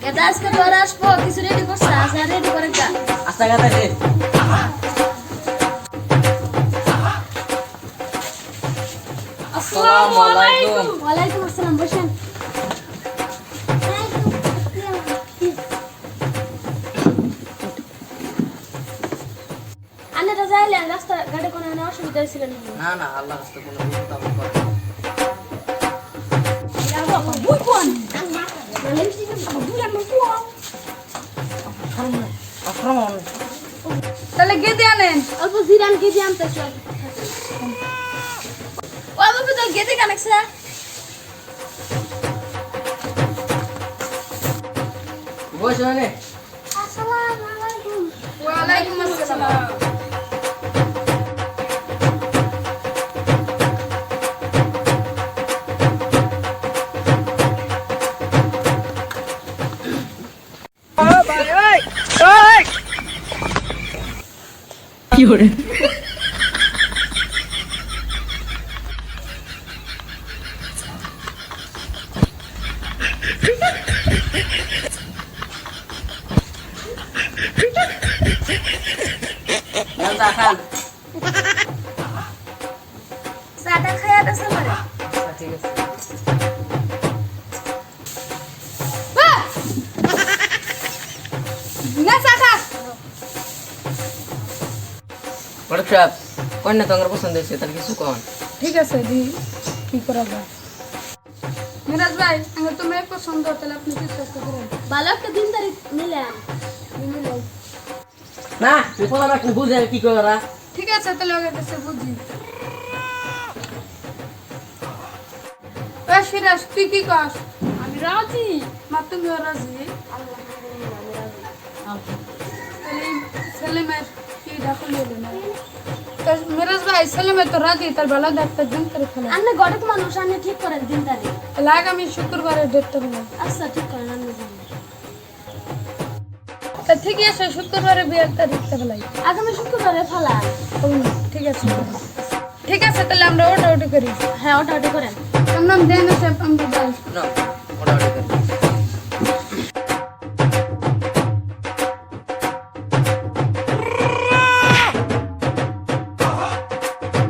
এটা আজকে তোর আসবো কিছু রেডি করছ আজ রেডি করে কা আচ্ছা গাতা রে আসসালামু আলাইকুম ওয়ালাইকুম আসসালাম বসেন আনে তো যাইলে রাস্তা গাড়ি কোনো অসুবিধা ছিল না না আল্লাহ রাস্তা কোনো বিপদ আমি করে তাহলে গেদে আনেন অল্প জিরান গেদে আনতেছ ও বাবু তো গেদে কানেকছে বসো নে আসসালামু আলাইকুম ওয়া আলাইকুম আসসালাম কি করে খান সাদা খায়া দছে মারে ঠিক আছে না সাদা বড় সাহেব কন্যা তোমার পছন্দ হয়েছে তার কিছু কোন ঠিক আছে দি কি করা যায় মিরাজ ভাই আমার তো মেয়ে পছন্দ তাহলে আপনি কি চেষ্টা করেন ভালো একটা দিন তারিখ মিলান না তুই বলা রাখ বুঝে কি করা ঠিক আছে তাহলে ওকে কাছে বুঝি ওই সিরাজ তুই কি কর আমি রাজি মা তুমিও রাজি তাহলে সেলিমের কি ডাকুলিয়ে দেন মিরাজ ভাই সেলিমের তো রাজি তার বেলা একটা দিন করে ফেলে আন্নে গড়ক মানুষ আন্নে ঠিক করেন দিন তারিখ তাহলে আগামী শুক্রবারের ডেটটা বলো আচ্ছা ঠিক করেন আন্নে জানেন তা ঠিকই আছে শুক্রবারে বিয়ের তারিখটা ফেলাই আগামী শুক্রবারে ফলান ঠিক আছে ঠিক আছে তাহলে আমরা ওটা করি হ্যাঁ ওটা করেন আমরা দেন আছে আমরা যাই না